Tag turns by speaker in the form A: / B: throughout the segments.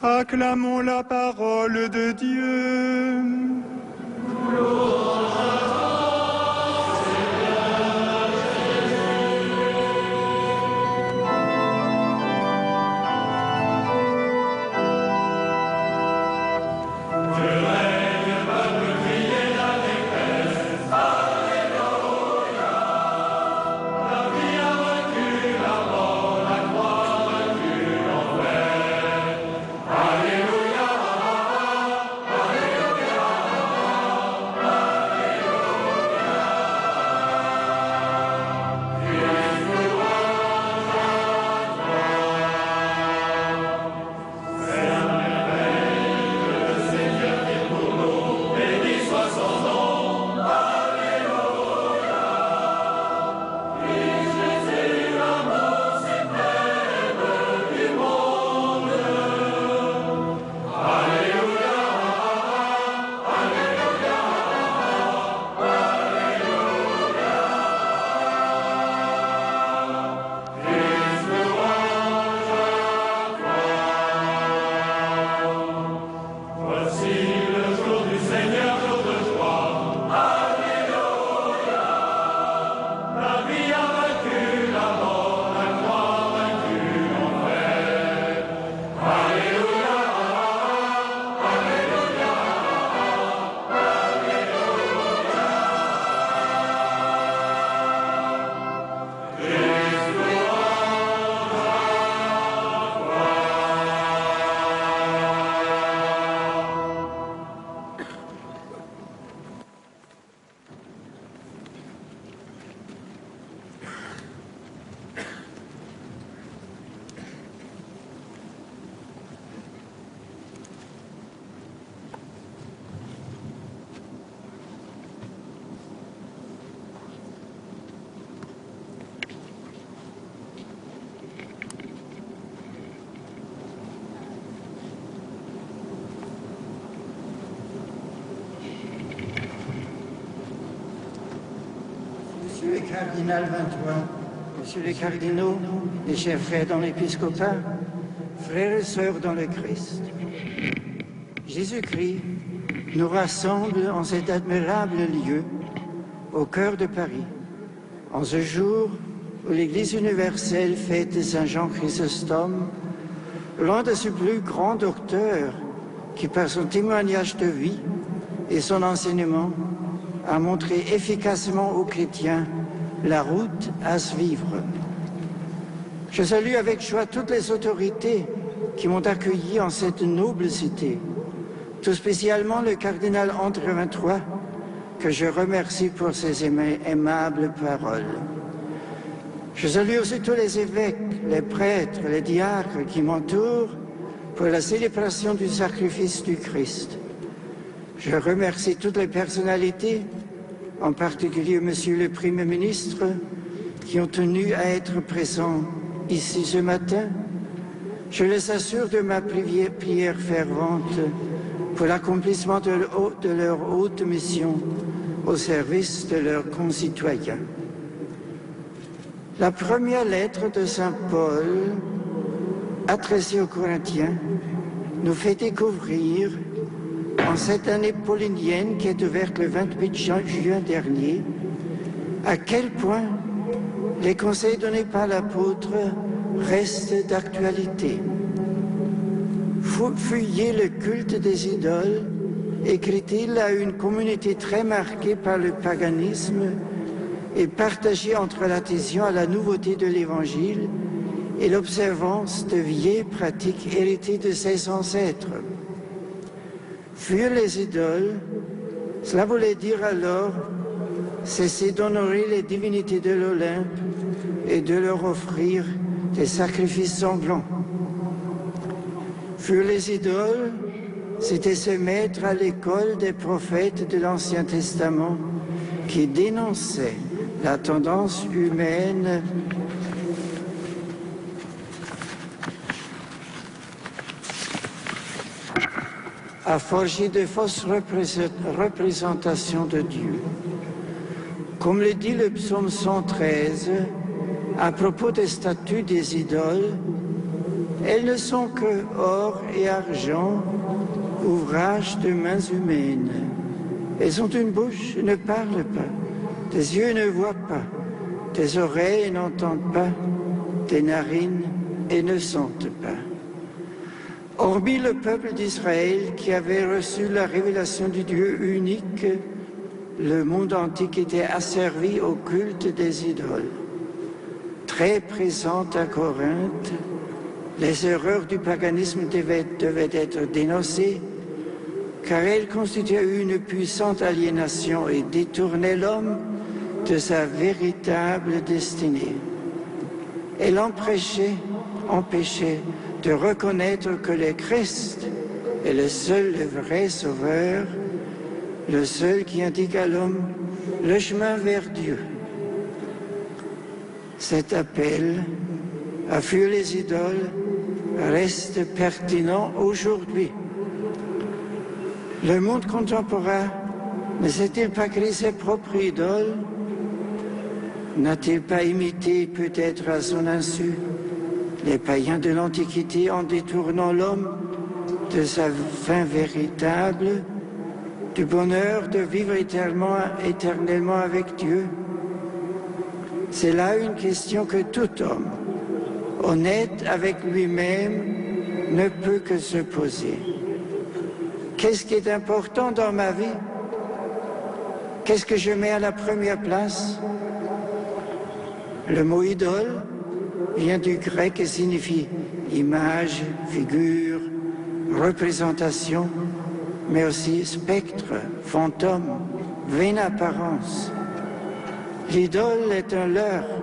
A: Acclamons la parole de Dieu.
B: Monsieur le cardinal 23, Monsieur les cardinaux, mes chers frères dans l'épiscopat, frères et sœurs dans le Christ, Jésus-Christ nous rassemble en cet admirable lieu, au cœur de Paris, en ce jour où l'Église universelle fête Saint Jean Chrysostome, loin de ce plus grand docteur qui, par son témoignage de vie et son enseignement, a montré efficacement aux chrétiens la route à suivre. Je salue avec joie toutes les autorités qui m'ont accueilli en cette noble cité, tout spécialement le cardinal André 23, que je remercie pour ses aimables paroles. Je salue aussi tous les évêques, les prêtres, les diacres qui m'entourent pour la célébration du sacrifice du Christ. Je remercie toutes les personnalités, en particulier Monsieur le Premier ministre, qui ont tenu à être présents ici ce matin. Je les assure de ma prière fervente pour l'accomplissement de leur haute mission au service de leurs concitoyens. La première lettre de Saint Paul, adressée aux Corinthiens, nous fait découvrir, en cette année paulinienne qui est ouverte le 28 juin dernier, à quel point les conseils donnés par l'apôtre restent d'actualité. Fuyez le culte des idoles, écrit-il à une communauté très marquée par le paganisme et partagée entre l'adhésion à la nouveauté de l'Évangile et l'observance de vieilles pratiques héritées de ses ancêtres. Fuir les idoles, cela voulait dire alors cesser d'honorer les divinités de l'Olympe et de leur offrir des sacrifices sanglants. Fuir les idoles, c'était se mettre à l'école des prophètes de l'Ancien Testament qui dénonçaient la tendance humaine à forger de fausses représentations de Dieu. Comme le dit le psaume 113, à propos des statues des idoles, Elles ne sont que or et argent, ouvrage de mains humaines. Elles ont une bouche et ne parlent pas, des yeux ne voient pas, des oreilles n'entendent pas, des narines et ne sentent pas. Hormis le peuple d'Israël qui avait reçu la révélation du Dieu unique, le monde antique était asservi au culte des idoles. Très présente à Corinthe, les erreurs du paganisme devaient être dénoncées, car elles constituaient une puissante aliénation et détournaient l'homme de sa véritable destinée. Elle empêchait de reconnaître que le Christ est le seul et vrai sauveur, le seul qui indique à l'homme le chemin vers Dieu. Cet appel à fuir les idoles reste pertinent aujourd'hui. Le monde contemporain ne s'est-il pas créé ses propres idoles? N'a-t-il pas imité, peut-être à son insu, les païens de l'Antiquité en détournant l'homme de sa fin véritable, du bonheur de vivre éternellement avec Dieu? C'est là une question que tout homme, honnête avec lui-même, ne peut que se poser. Qu'est-ce qui est important dans ma vie? Qu'est-ce que je mets à la première place? Le mot idole vient du grec et signifie image, figure, représentation, mais aussi spectre, fantôme, vaine apparence. L'idole est un leurre,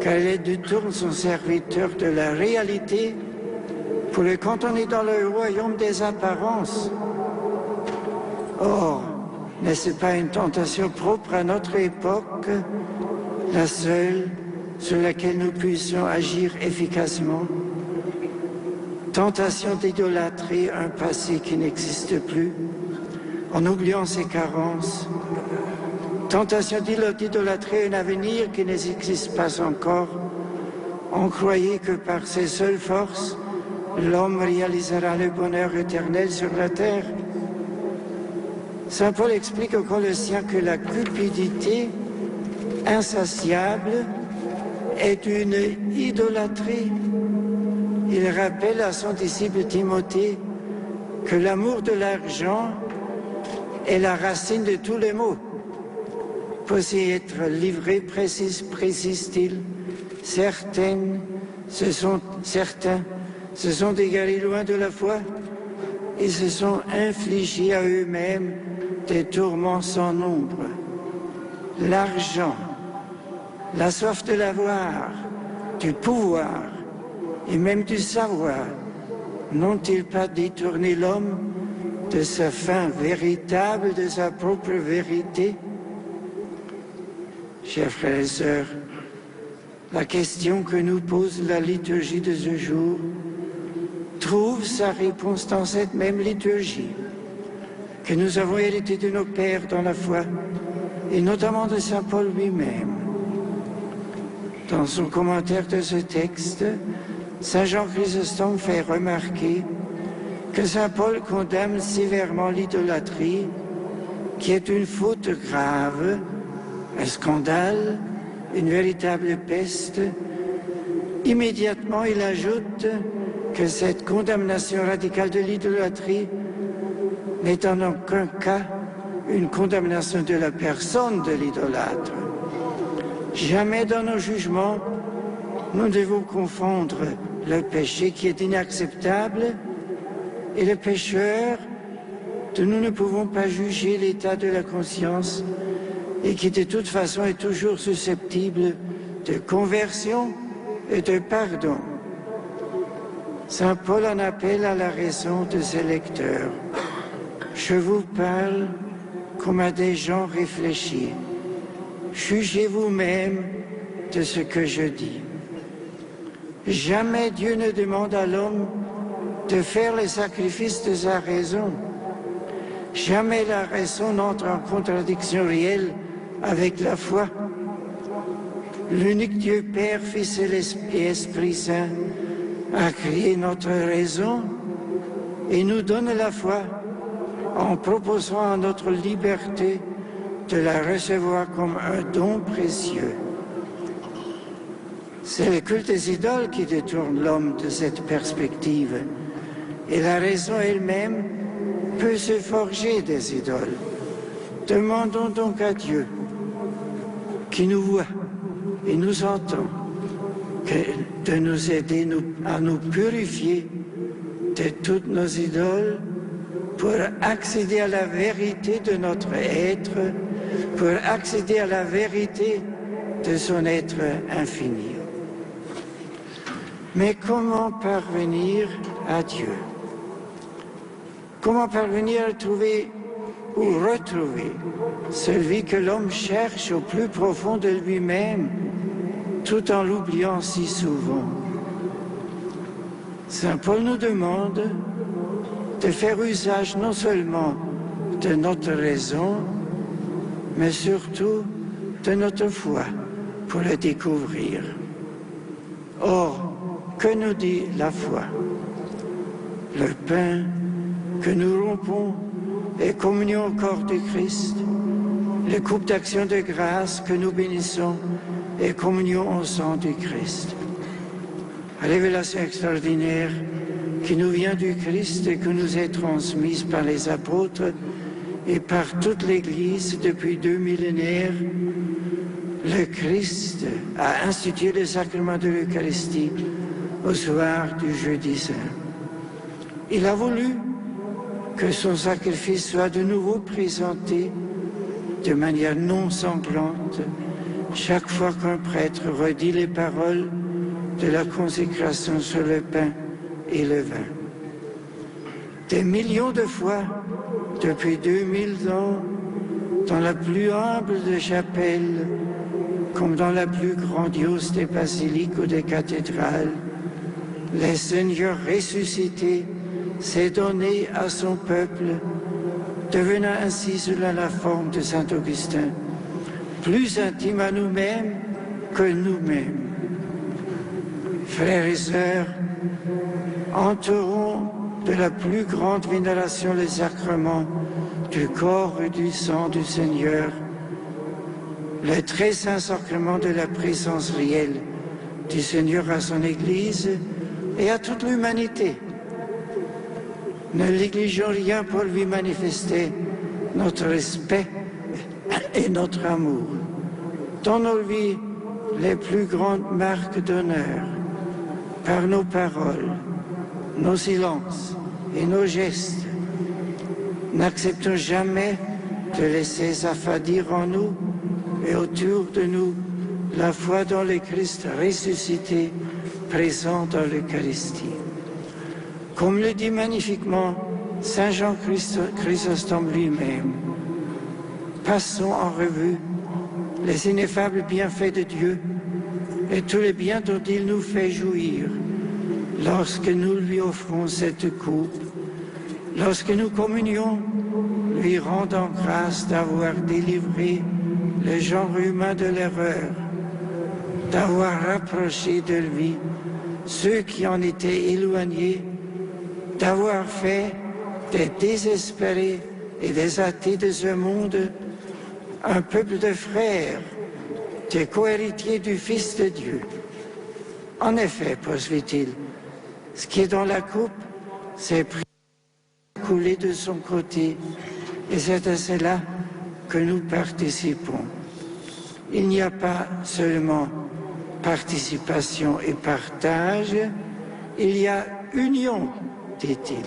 B: car elle détourne son serviteur de la réalité pour le cantonner dans le royaume des apparences. Or, n'est-ce pas une tentation propre à notre époque, la seule sur laquelle nous puissions agir efficacement? Tentation d'idolâtrer un passé qui n'existe plus, en oubliant ses carences. Tentation d'idolâtrer un avenir qui n'existe pas encore. On croyait que par ses seules forces, l'homme réalisera le bonheur éternel sur la terre. Saint Paul explique aux Colossiens que la cupidité insatiable est une idolâtrie. Il rappelle à son disciple Timothée que l'amour de l'argent est la racine de tous les maux. Pour y être livré, précise-t-il, certains se sont égarés loin de la foi et se sont infligés à eux-mêmes des tourments sans nombre. L'argent, la soif de l'avoir, du pouvoir et même du savoir, n'ont-ils pas détourné l'homme de sa fin véritable, de sa propre vérité? Chers frères et sœurs, la question que nous pose la liturgie de ce jour trouve sa réponse dans cette même liturgie que nous avons héritée de nos pères dans la foi, et notamment de Saint Paul lui-même. Dans son commentaire de ce texte, Saint Jean Chrysostome fait remarquer que Saint Paul condamne sévèrement l'idolâtrie, qui est une faute grave, un scandale, une véritable peste. Immédiatement, il ajoute que cette condamnation radicale de l'idolâtrie n'est en aucun cas une condamnation de la personne de l'idolâtre. Jamais dans nos jugements, nous devons confondre le péché qui est inacceptable et le pécheur dont nous ne pouvons pas juger l'état de la conscience et qui de toute façon est toujours susceptible de conversion et de pardon. Saint Paul en appelle à la raison de ses lecteurs. Je vous parle comme à des gens réfléchis. Jugez vous-même de ce que je dis. Jamais Dieu ne demande à l'homme de faire les sacrifices de sa raison. Jamais la raison n'entre en contradiction réelle avec la foi. L'unique Dieu Père, Fils et Esprit Saint a créé notre raison et nous donne la foi en proposant à notre liberté de la recevoir comme un don précieux. C'est le culte des idoles qui détourne l'homme de cette perspective, et la raison elle-même peut se forger des idoles. Demandons donc à Dieu, qui nous voit et nous entend, de nous aider à nous purifier de toutes nos idoles pour accéder à la vérité de notre être, pour accéder à la vérité de son être infini. Mais comment parvenir à Dieu? Comment parvenir à trouver ou retrouver celui que l'homme cherche au plus profond de lui-même, tout en l'oubliant si souvent? Saint Paul nous demande de faire usage non seulement de notre raison, mais surtout de notre foi pour le découvrir. Or, que nous dit la foi? Le pain que nous rompons est communion au corps de Christ. Le coupe d'action de grâce que nous bénissons est communion au sang du Christ. Révélation extraordinaire qui nous vient du Christ et qui nous est transmise par les apôtres et par toute l'Église depuis 2 millénaires. Le Christ a institué le sacrement de l'Eucharistie au soir du jeudi saint. Il a voulu que son sacrifice soit de nouveau présenté de manière non sanglante chaque fois qu'un prêtre redit les paroles de la consécration sur le pain et le vin. Des millions de fois, depuis 2000 ans, dans la plus humble des chapelles, comme dans la plus grandiose des basiliques ou des cathédrales, le Seigneur ressuscité s'est donné à son peuple, devenant ainsi selon la forme de saint Augustin, plus intime à nous-mêmes que nous-mêmes. Frères et sœurs, entourons de la plus grande vénération les sacrements du corps et du sang du Seigneur, le très saint sacrement de la présence réelle du Seigneur à son Église et à toute l'humanité. Ne négligeons rien pour lui manifester notre respect et notre amour. Donnons-lui les plus grandes marques d'honneur par nos paroles, nos silences et nos gestes. N'acceptons jamais de laisser s'affadir en nous et autour de nous la foi dans le Christ ressuscité présent dans l'Eucharistie. Comme le dit magnifiquement Saint Jean Chrysostome lui-même, passons en revue les ineffables bienfaits de Dieu et tous les biens dont il nous fait jouir lorsque nous lui offrons cette coupe, lorsque nous communions, lui rendant grâce d'avoir délivré le genre humain de l'erreur, d'avoir rapproché de lui ceux qui en étaient éloignés, d'avoir fait des désespérés et des athées de ce monde un peuple de frères, des cohéritiers du Fils de Dieu. En effet, poursuit-il, ce qui est dans la coupe, c'est pris coulé de son côté, et c'est à cela que nous participons. Il n'y a pas seulement participation et partage, il y a union, dit-il.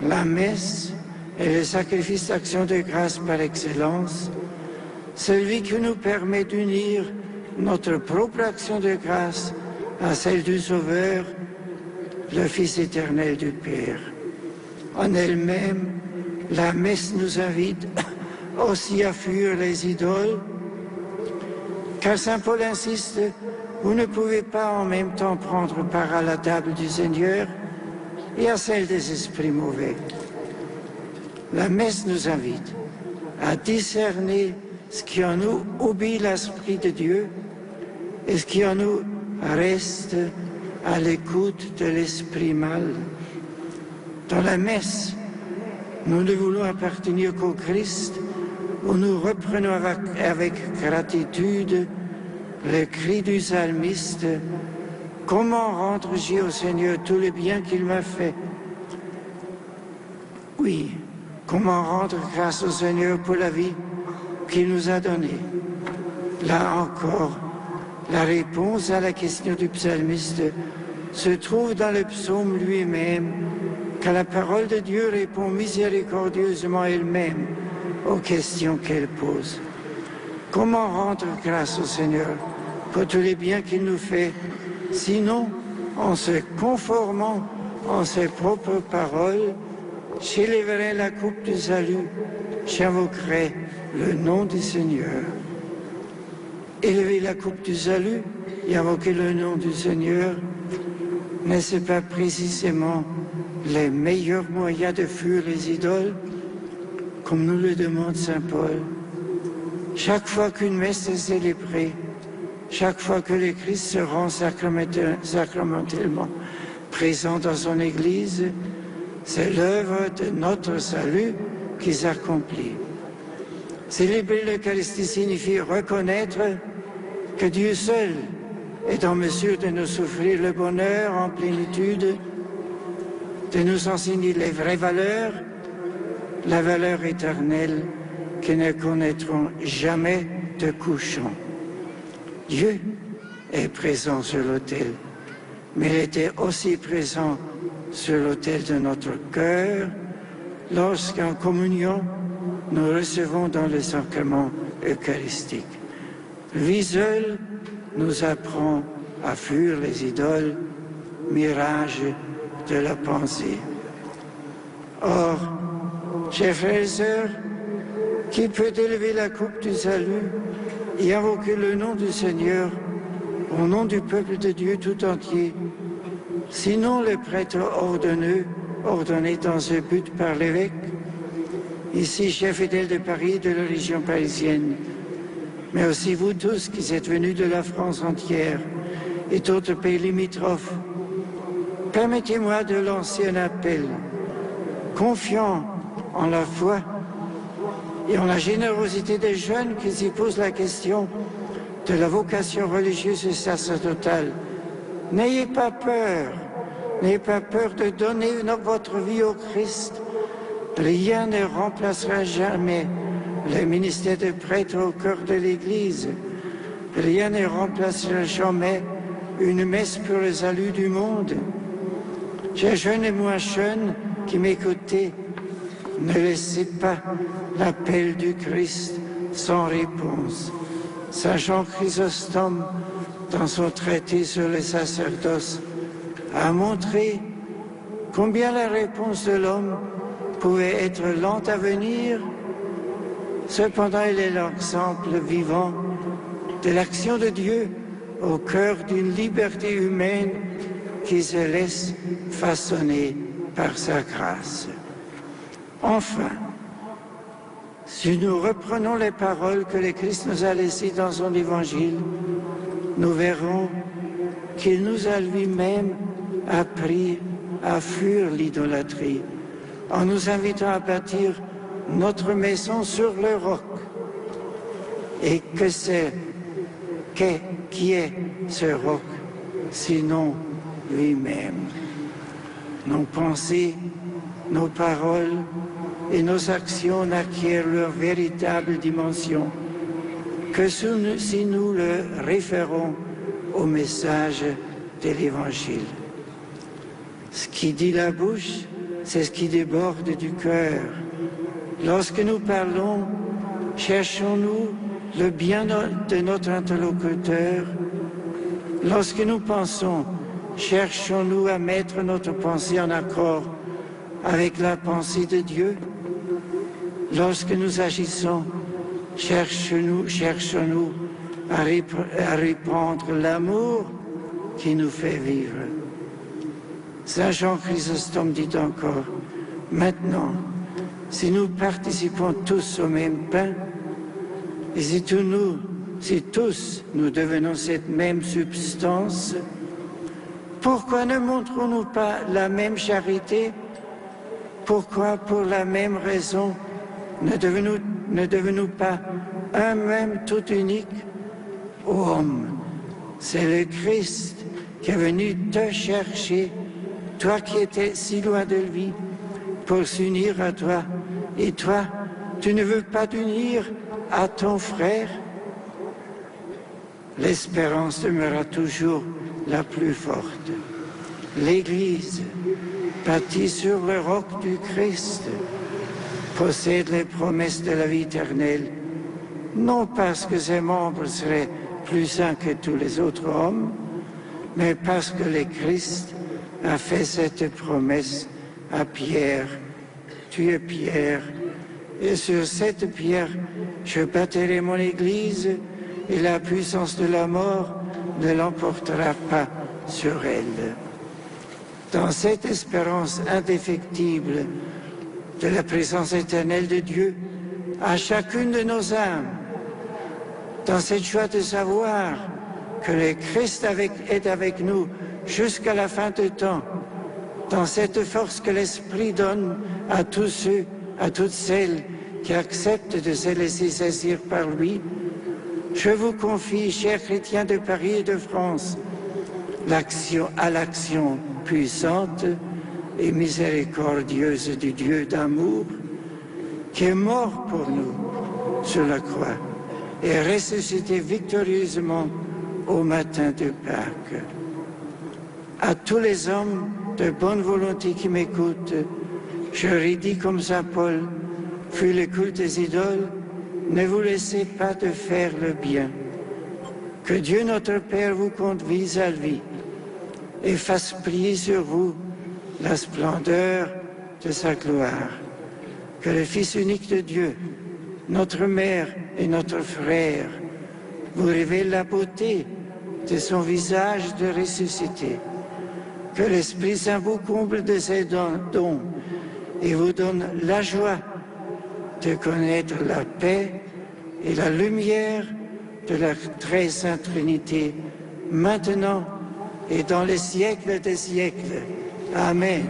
B: La messe est le sacrifice d'action de grâce par excellence, celui qui nous permet d'unir notre propre action de grâce à celle du Sauveur, le Fils éternel du Père. En elle-même, la messe nous invite aussi à fuir les idoles, car saint Paul insiste, vous ne pouvez pas en même temps prendre part à la table du Seigneur et à celle des esprits mauvais. La messe nous invite à discerner ce qui en nous obéit l'Esprit de Dieu et ce qui en nous reste à l'écoute de l'esprit mal. Dans la messe, nous ne voulons appartenir qu'au Christ, où nous reprenons avec gratitude le cri du psalmiste « Comment rendre-je au Seigneur tout le bien qu'il m'a fait ?» Oui, comment rendre grâce au Seigneur pour la vie qu'il nous a donnée? Là encore, la réponse à la question du psalmiste se trouve dans le psaume lui-même, car la parole de Dieu répond miséricordieusement elle-même aux questions qu'elle pose. Comment rendre grâce au Seigneur pour tous les biens qu'il nous fait, sinon en se conformant en ses propres paroles? J'élèverai la coupe du salut, j'invoquerai le nom du Seigneur. Élever la coupe du salut et invoquer le nom du Seigneur, n'est-ce pas précisément les meilleurs moyens de fuir les idoles, comme nous le demande saint Paul? Chaque fois qu'une messe est célébrée, chaque fois que le Christ se rend sacramentellement présent dans son Église, c'est l'œuvre de notre salut qui s'accomplit. Célébrer l'Eucharistie signifie reconnaître que Dieu seul est en mesure de nous offrir le bonheur en plénitude, de nous enseigner les vraies valeurs, la valeur éternelle que ne connaîtrons jamais de couchant. Dieu est présent sur l'autel, mais il était aussi présent sur l'autel de notre cœur lorsqu'en communion, nous recevons dans le sacrement eucharistique. Lui seul nous apprend à fuir les idoles, mirages de la pensée. Or, chers frères et sœurs, qui peut élever la coupe du salut et invoquer le nom du Seigneur au nom du peuple de Dieu tout entier, sinon le prêtre ordonné dans ce but par l'évêque, ici chef fidèle de Paris et de la région parisienne, mais aussi vous tous qui êtes venus de la France entière et d'autres pays limitrophes. Permettez-moi de lancer un appel, confiant en la foi et en la générosité des jeunes qui s'y posent la question de la vocation religieuse et sacerdotale. N'ayez pas peur de donner votre vie au Christ. Rien ne remplacera jamais le ministère de prêtre au cœur de l'Église. Rien ne remplacera jamais une messe pour le salut du monde. Chers jeunes et moins jeunes qui m'écoutez, ne laissez pas l'appel du Christ sans réponse. Saint Jean Chrysostome, dans son traité sur le sacerdoce, a montré combien la réponse de l'homme pouvait être lente à venir. Cependant, il est l'exemple vivant de l'action de Dieu au cœur d'une liberté humaine qui se laisse façonner par sa grâce. Enfin, si nous reprenons les paroles que le Christ nous a laissées dans son évangile, nous verrons qu'il nous a lui-même appris à fuir l'idolâtrie en nous invitant à bâtir notre maison sur le roc. Et qui est ce roc, sinon lui-même? Nos pensées, nos paroles et nos actions n'acquièrent leur véritable dimension que si nous le référons au message de l'Évangile. Ce qui dit la bouche, c'est ce qui déborde du cœur. Lorsque nous parlons, cherchons-nous le bien de notre interlocuteur. Lorsque nous pensons, cherchons-nous à mettre notre pensée en accord avec la pensée de Dieu. Lorsque nous agissons, cherchons-nous à répandre l'amour qui nous fait vivre. Saint Jean Chrysostome dit encore, maintenant, si nous participons tous au même pain, et si tous nous devenons cette même substance, Pourquoi ne montrons-nous pas la même charité? Pourquoi, pour la même raison, ne devenons-nous pas un même tout unique? Ô homme, c'est le Christ qui est venu te chercher, toi qui étais si loin de lui, pour s'unir à toi. Et toi, tu ne veux pas t'unir à ton frère? L'espérance demeurera toujours la plus forte. L'Église, bâtie sur le roc du Christ, possède les promesses de la vie éternelle, non parce que ses membres seraient plus saints que tous les autres hommes, mais parce que le Christ a fait cette promesse à Pierre. Tu es Pierre, et sur cette pierre, je bâtirai mon Église, et la puissance de la mort ne l'emportera pas sur elle. Dans cette espérance indéfectible de la présence éternelle de Dieu à chacune de nos âmes, dans cette joie de savoir que le Christ est avec nous jusqu'à la fin du temps, dans cette force que l'Esprit donne à tous ceux, à toutes celles qui acceptent de se laisser saisir par lui, je vous confie, chers chrétiens de Paris et de France, l'action puissante et miséricordieuse du Dieu d'amour qui est mort pour nous sur la croix et ressuscité victorieusement au matin de Pâques. À tous les hommes de bonne volonté qui m'écoutent, je redis comme Saint Paul, fuis le culte des idoles, ne vous laissez pas de faire le bien. Que Dieu notre Père vous conduise à lui et fasse briller sur vous la splendeur de sa gloire. Que le Fils unique de Dieu, notre Mère et notre Frère, vous révèle la beauté de son visage de ressuscité. Que l'Esprit Saint vous comble de ses dons et vous donne la joie de connaître la paix et la lumière de la très sainte Trinité, maintenant et dans les siècles des siècles. Amen.